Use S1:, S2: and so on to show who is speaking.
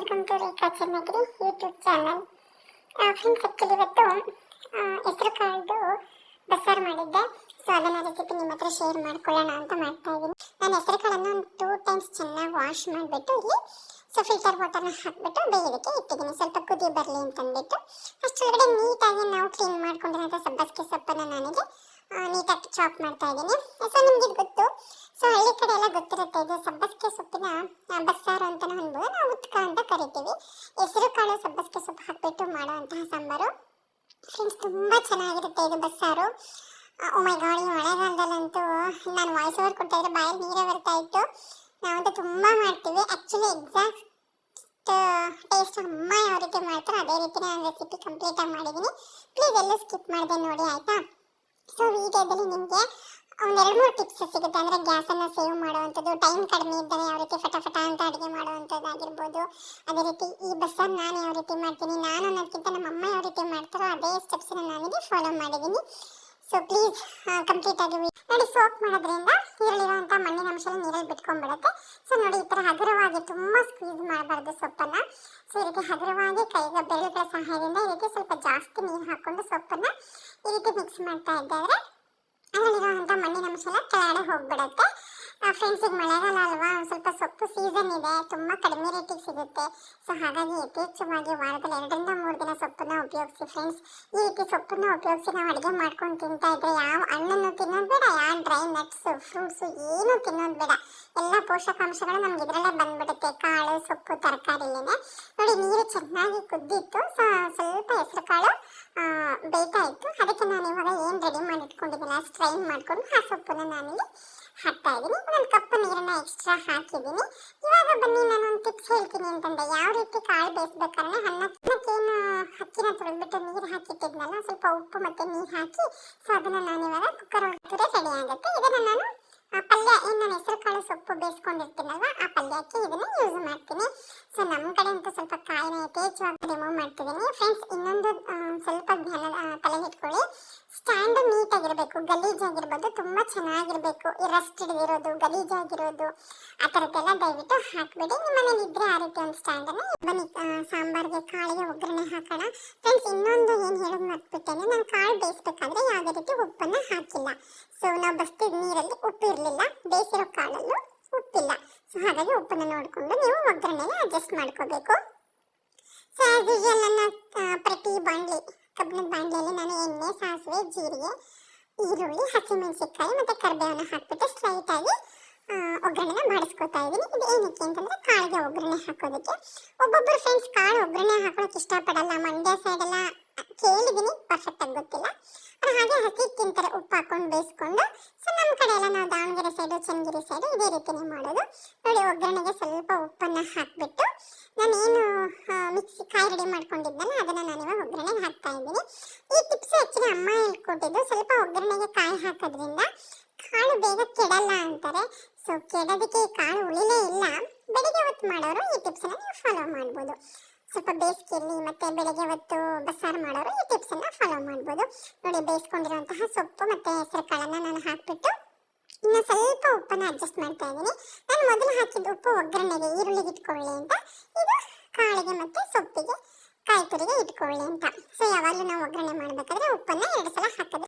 S1: Welcome to Rekha Channagiri YouTube channel. Friends, actually ಇವತ್ತು ಹೆಸರು ಕಾಳ್ದು ಬಸ್ಸಾರು ಮಾಡಿದ್ದೆ. ಸೊ ಅದನ್ನ ರೆಸಿಪಿ ನಿಮ್ಮ ಹತ್ರ ಶೇರ್ ಮಾಡ್ಕೊಳ್ಳೋಣ ಅಂತ ಮಾಡ್ತಾ ಇದ್ದೀನಿ. ನಾನು ಹೆಸರು ಕಾಳನ್ನು ಒಂದು 2 ಟೈಮ್ಸ್ ಚೆನ್ನಾಗಿ ವಾಶ್ ಮಾಡಿಬಿಟ್ಟು ಇಲ್ಲಿ ಫಿಲ್ಟರ್ ವಾಟರ್ನ ಹಾಕಿಬಿಟ್ಟು ಬೇಯೋದಕ್ಕೆ ಇಟ್ಟಿದ್ದೀನಿ, ಸ್ವಲ್ಪ ಕುದಿ ಬರಲಿ ಅಂತಂದ್ಬಿಟ್ಟು. ಅಷ್ಟೊಳಗಡೆ ನೀಟಾಗಿ ನಾವು ಕ್ಲೀನ್ ಮಾಡ್ಕೊಂಡಿರೋಂಥ ಸಬ್ಬಸಿಗೆ ಸೊಪ್ಪನ್ನು ನಾನಿಗೆ ನೀಟಾಗಿ ಚಾಪ್ ಮಾಡ್ತಾ ಇದ್ದೀನಿ. ಸೊ ನಿಮ್ಗೆ ಇದು ಗೊತ್ತು, ಸೊ ಹಳ್ಳಿ ಕಡೆ ಎಲ್ಲ ಗೊತ್ತಿರುತ್ತೆ, ಇದು ಸಬ್ಬಸಿಗೆ ಸೊಪ್ಪಿನ ಬಸ್ಸಾರು ಅಂತಲೂ ಅನ್ಬೋದು, ನಾವು ಉತ್ಕ ಅಂತ ಕರಿತೀವಿ. ಹೆಸರು ಕಾಳು ಸಬ್ಬಸಿಗೆ ಸೊಪ್ಪು ಹಾಕಿಬಿಟ್ಟು ಮಾಡುವಂತಹ ಸಾಂಬಾರು ಫ್ರೆಂಡ್ಸ್, ತುಂಬ ಚೆನ್ನಾಗಿರುತ್ತೆ ಇದು ಬಸ್ಸಾರು. ಓ ಮೈ ಗಾಡ್, ಈ ಮಳೆಗಾಲದಲ್ಲಂತೂ ನಾನು ವಾಯ್ಸ್ ಓವರ್ ಕೊಡ್ತಾ ಇದ್ರೆ ಬಾಯಲ್ಲಿ ನೀರೇ ಬರ್ತಾ ಇತ್ತು. ನಾವಂತೂ ತುಂಬ ಮಾಡ್ತೀವಿ. ಆ್ಯಕ್ಚುಲಿ ಎಕ್ಸಾಕ್ಟ್ ಟೇಸ್ಟ್ ಅಮ್ಮ ಯಾವ ರೀತಿ ಮಾಡ್ತಾರೋ ಅದೇ ರೀತಿ ನಾನು ರೆಸಿಪಿ ಕಂಪ್ಲೀಟಾಗಿ ಮಾಡಿದ್ದೀನಿ. ಪ್ಲೀಸ್ ಎಲ್ಲೂ ಸ್ಕಿಪ್ ಮಾಡಿದೆ ನೋಡಿ, ಆಯಿತಾ? ಸೊ ವಿಡಿಯೋದಲ್ಲಿ ನಿಮಗೆ ಒಂದು 2-3 ಟಿಪ್ಸ್ ಸಿಗುತ್ತೆ. ಅಂದರೆ ಗ್ಯಾಸನ್ನು ಸೇವ್ ಮಾಡುವಂಥದ್ದು, ಟೈಮ್ ಕಡಿಮೆ ಇದ್ದರೆ ಯಾವ ರೀತಿ ಫಟಾಫಟ ಅಂತ ಅಡುಗೆ ಮಾಡುವಂಥದ್ದಾಗಿರ್ಬೋದು. ಅದೇ ರೀತಿ ಈ ಬಸ್ಸಾರು ನಾನು ಯಾವ ರೀತಿ ಮಾಡ್ತೀನಿ, ನಾನು ಅನ್ನೋದಕ್ಕಿಂತ ನಮ್ಮ ಅಮ್ಮ ಯಾವ ರೀತಿ ಮಾಡ್ತಾರೋ ಅದೇ ಸ್ಟೆಪ್ಸನ್ನು ನಾನಿಗೆ ಫಾಲೋ ಮಾಡಿದ್ದೀನಿ. ಸೊ ಪ್ಲೀಸ್ ಕಂಪ್ಲೀಟಾಗಿ ನೋಡಿ. ಸೋಪ್ ಮಾಡೋದ್ರಿಂದ ಇದರಲ್ಲಿರುವಂಥ ಮಣ್ಣಿನ ಅಂಶ ನೀರಲ್ಲಿ ಬಿಟ್ಕೊಂಡ್ಬಿಡುತ್ತೆ. ಸೊ ನೋಡಿ, ಈ ಥರ ಹಗುರವಾಗಿ ತುಂಬ ಸ್ಕ್ವೀಸ್ ಮಾಡಬಾರ್ದು ಸೊಪ್ಪನ್ನು. ಸೊ ಈ ರೀತಿ ಹಗುರವಾಗಿ ಕೈಗೆ ಬೆರಳುಗಳ ಸಹಾಯದಿಂದ ಈ ರೀತಿ ಸ್ವಲ್ಪ ಜಾಸ್ತಿ ನೀರು ಹಾಕ್ಕೊಂಡು ಸೊಪ್ಪನ್ನು ಈ ರೀತಿ ಮಿಕ್ಸ್ ಮಾಡ್ತಾ ಇದ್ದಾದರೆ ಅದರಲ್ಲಿರುವಂಥ ಮಣ್ಣಿನ ಅಂಶ ಕೆಳಗಡೆ ಹೋಗ್ಬಿಡುತ್ತೆ. ಫ್ರೆಂಡ್ಸಿಗೆ ಮಳೆಗಾಲ ಅಲ್ವಾ, ಸ್ವಲ್ಪ ಸೊಪ್ಪು ಸೀಸನ್ ಇದೆ, ತುಂಬ ಕಡಿಮೆ ರೇಟಿಗೆ ಸಿಗುತ್ತೆ. ಸೊ ಹಾಗಾಗಿ ಯಥೇಚ್ಛವಾಗಿ ವಾರದಲ್ಲಿ 2-3 ದಿನ ಸೊಪ್ಪನ್ನು ಉಪಯೋಗಿಸಿ ಫ್ರೆಂಡ್ಸ್. ಈ ರೀತಿ ಸೊಪ್ಪನ್ನು ಉಪಯೋಗಿಸಿ ನಾವು ಅಡುಗೆ ಮಾಡ್ಕೊಂಡು ತಿಂತಾ ಇದ್ದರೆ ಯಾವ ಹಣ್ಣನ್ನು ತಿನ್ನೋದು ಬೇಡ, ಯಾವ ಡ್ರೈ ನಟ್ಸು ಫ್ರೂಟ್ಸು ಏನೂ ತಿನ್ನೋದು ಬೇಡ. ಎಲ್ಲ ಪೋಷಕಾಂಶಗಳು ನಮ್ಗೆ ಇದರಲ್ಲೇ ಬಂದ್ಬಿಡುತ್ತೆ, ಕಾಳು ಸೊಪ್ಪು ತರಕಾರಿಲೇನೆ. ನೋಡಿ, ನೀರು ಚೆನ್ನಾಗಿ ಕುದ್ದಿತ್ತು. ಸ್ವಲ್ಪ ಹೆಸರು ಕಾಳು ಬೇಯ್ತಾ ಇತ್ತು. ಅದಕ್ಕೆ ನಾನು ಇವಾಗ ಏನು ರೆಡಿ ಮಾಡಿ ಇಟ್ಕೊಂಡಿದ್ದೀನಲ್ಲ, ಸ್ಟ್ರೈನ್ ಮಾಡಿಕೊಂಡು ಆ ಸೊಪ್ಪನ್ನು ನಾನಿಲ್ಲಿ ಹಾಕ್ತಾ ಇದ್ದೀನಿ. ಒಂದು ಕಪ್ ನೀರನ್ನು ಎಕ್ಸ್ಟ್ರಾ ಹಾಕಿದ್ದೀನಿ. ಇವಾಗ ಬನ್ನಿ ನಾನು ಒಂದು ಟಿಪ್ಸ್ ಹೇಳ್ತೀನಿ ಅಂತಂದೆ. ಯಾವ ರೀತಿ ಕಾಳು ಬೇಯಿಸ್ಬೇಕಾದ್ರೆ ಅನ್ನಕ್ಕೇನು ಅಕ್ಕಿನ ತೊಳೆದ್ಬಿಟ್ಟು ನೀರು ಹಾಕಿಟ್ಟಿದ್ನಲ್ಲ, ಸ್ವಲ್ಪ ಉಪ್ಪು ಮತ್ತು ನೀರು ಹಾಕಿ, ಸೊ ಅದನ್ನು ನಾನು ಇವಾಗ ಕುಕ್ಕರ್ ಒಳಗೆ ರೆಡಿ ಆಗುತ್ತೆ. ಇದನ್ನು ನಾನು ಪಲ್ಯ ಏನು ನಾನು ಹೆಸರು ಕಾಳು ಸೊಪ್ಪು ಬೇಯಿಸ್ಕೊಂಡಿರ್ತೀನಲ್ವ, ಆ ಪಲ್ಯಕ್ಕೆ ಇದನ್ನು ಯೂಸ್ ಮಾಡ್ತೀನಿ. ಸೊ ನಮ್ಮ ಕಡೆ ಅಂತೂ ಸ್ವಲ್ಪ ಕಾಯಿನ ಯಥೇಚ್ಛವಾಗಿ ರಿಮೂವ್ ಮಾಡ್ತಿದ್ದೀನಿ ಫ್ರೆಂಡ್ಸ್. ಇನ್ನೊಂದು ಸ್ವಲ್ಪ ಜ್ಞಾನ ತಲೆಗೆ ಇಟ್ಕೊಳ್ಳಿ, ಸ್ಟ್ಯಾಂಡು ನೀಟಾಗಿರಬೇಕು, ಗಲೀಜಾಗಿರ್ಬೋದು, ತುಂಬ ಚೆನ್ನಾಗಿರಬೇಕು. ಈ ರಸ್ಟ್ ಹಿಡಿದಿರೋದು, ಗಲೀಜಾಗಿರೋದು ಆ ಥರದ್ದೆಲ್ಲ ದಯವಿಟ್ಟು ಹಾಕಿಬಿಡಿ. ನಿಮ್ಮ ಮನೇಲಿ ಇದ್ದರೆ ಆ ರೀತಿ ಒಂದು ಸ್ಟ್ಯಾಂಡನ್ನು. ಬನ್ನಿ ಸಾಂಬಾರಿಗೆ ಕಾಳಿಗೆ ಒಗ್ಗರಣೆ ಹಾಕೋಣ ಫ್ರೆಂಡ್ಸ್. ಇನ್ನೊಂದು ಏನು ಹೇಳೋದು ಮರ್ತ್ಬಿಟ್ಟೇನೆ, ನಾನು ಕಾಳು ಬೇಯಿಸ್ಬೇಕಾದ್ರೆ ಯಾವುದೇ ರೀತಿ ಉಪ್ಪನ್ನು ಹಾಕಿಲ್ಲ. ಸೊ ನಾವು ಬಸ್ತಿದ್ದ ನೀರಲ್ಲಿ ಉಪ್ಪು ಇರಲಿಲ್ಲ, ಬೇಯಿಸಿರೋ ಕಾಳಲ್ಲೂ ಉಪ್ಪಿಲ್ಲ. ಸೊ ಹಾಗಾಗಿ ಉಪ್ಪನ್ನು ನೋಡಿಕೊಂಡು ನೀವು ಒಗ್ಗರಣೆಗೆ ಅಡ್ಜಸ್ಟ್ ಮಾಡ್ಕೋಬೇಕು. ಸೊ ಆ್ಯಸ್ ಯೂಶುವಲ್ ನನ್ನ ಪ್ರತಿ ಬಾಣಲಿ, ಕಬ್ಬಿಣದ ಬಾಣಲಿಯಲ್ಲಿ ನಾನು ಎಣ್ಣೆ, ಸಾಸಿವೆ, ಜೀರಿಗೆ, ಈರುಳ್ಳಿ, ಹಸಿಮೆಣಸಿನಕಾಯಿ ಮತ್ತು ಕರಿಬೇವನ್ನು ಹಾಕಿಬಿಟ್ಟು ಸ್ಟ್ರೈಟಾಗಿ ಒಗ್ಗರಣೆನ ಮಾಡಿಸ್ಕೊತಾ ಇದ್ದೀನಿ. ಇದು ಏನಕ್ಕೆ ಅಂತಂದರೆ ಕಾಳಿಗೆ ಒಗ್ಗರಣೆ ಹಾಕೋದಕ್ಕೆ. ಒಬ್ಬೊಬ್ಬರು ಫ್ರೆಂಡ್ಸ್ ಕಾಳು ಒಗ್ಗರಣೆ ಹಾಕೋಕ್ಕೆ ಇಷ್ಟಪಡಲ್ಲ. ಮಂಡ್ಯ ಸೈಡೆಲ್ಲ ಕೇಳಿದ್ದೀನಿ, ಪರ್ಫೆಕ್ಟಾಗಿ ಗೊತ್ತಿಲ್ಲ, ಹಾಗೆ ಹಸಿ ತಿಂತಾರೆ ಉಪ್ಪು ಹಾಕೊಂಡು ಬೇಯಿಸ್ಕೊಂಡು. ಸೊ ನಮ್ಮ ಕಡೆ ಎಲ್ಲ ನಾವು ದಾವಣಗೆರೆ ಸೈಡು, ಚನ್ನಗಿರಿ ಸೈಡು ಇದೇ ರೀತಿಯೇ ಮಾಡೋದು. ನೋಡಿ, ಒಗ್ಗರಣೆಗೆ ಸ್ವಲ್ಪ ಉಪ್ಪನ್ನು ಹಾಕಿಬಿಟ್ಟು ನಾನೇನು ಮಿಕ್ಸಿ ಕಾಯಿ ರೆಡಿ ಮಾಡ್ಕೊಂಡಿದ್ದಲ್ಲ ಅದನ್ನು ನಾನಿವಾಗ ಒಗ್ಗರಣೆಗೆ ಹಾಕ್ತಾ ಇದ್ದೀನಿ. ಈ ಟಿಪ್ಸ್ ಆ್ಯಕ್ಚುಲಿ ಅಮ್ಮ ಹೇಳ್ಕೊಟ್ಟಿದ್ದು. ಸ್ವಲ್ಪ ಒಗ್ಗರಣೆಗೆ ಕಾಯಿ ಹಾಕೋದ್ರಿಂದ ಕಾಳು ಬೇಗ ಕೆಡಲ್ಲ ಅಂತಾರೆ. ಸೊ ಕೆಡೋದಕ್ಕೆ ಈ ಕಾಳು ಉಳಿಲೇ ಇಲ್ಲ. ಬೆಳಿಗ್ಗೆ ಹೊತ್ತು ಮಾಡೋರು ಈ ಟಿಪ್ಸನ್ನು ನೀವು ಫಾಲೋ ಮಾಡ್ಬೋದು. ಸ್ವಲ್ಪ ಬೇಸಿಗೆಯಲ್ಲಿ ಮತ್ತು ಬೆಳಗ್ಗೆ ಹೊತ್ತು ಬಸ್ಸಾರು ಮಾಡೋರು ಈ ಟಿಪ್ಸನ್ನು ಫಾಲೋ ಮಾಡ್ಬೋದು. ನೋಡಿ, ಬೇಯಿಸ್ಕೊಂಡಿರುವಂತಹ ಸೊಪ್ಪು ಮತ್ತು ಹೆಸರು ಕಾಳನ್ನು ನಾನು ಹಾಕಿಬಿಟ್ಟು ಇನ್ನು ಸ್ವಲ್ಪ ಉಪ್ಪನ್ನು ಅಡ್ಜಸ್ಟ್ ಮಾಡ್ತಾ ಇದ್ದೀನಿ. ನಾನು ಮೊದಲು ಹಾಕಿದ್ದು ಉಪ್ಪು ಒಗ್ಗರಣೆಗೆ ಈರುಳ್ಳಿಗೆ ಇಟ್ಕೊಳ್ಳಿ ಅಂತ, ಇದು ಕಾಳಿಗೆ ಮತ್ತು ಸೊಪ್ಪಿಗೆ ಕಾಯಿ ತುರಿಗೆ ಇಟ್ಕೊಳ್ಳಿ ಅಂತ. ಸೊ ಯಾವಾಗಲೂ ನಾವು ಒಗ್ಗರಣೆ ಮಾಡಬೇಕಾದ್ರೆ ಉಪ್ಪನ್ನು 2 ಸಲ ಹಾಕಿದ್ರೆ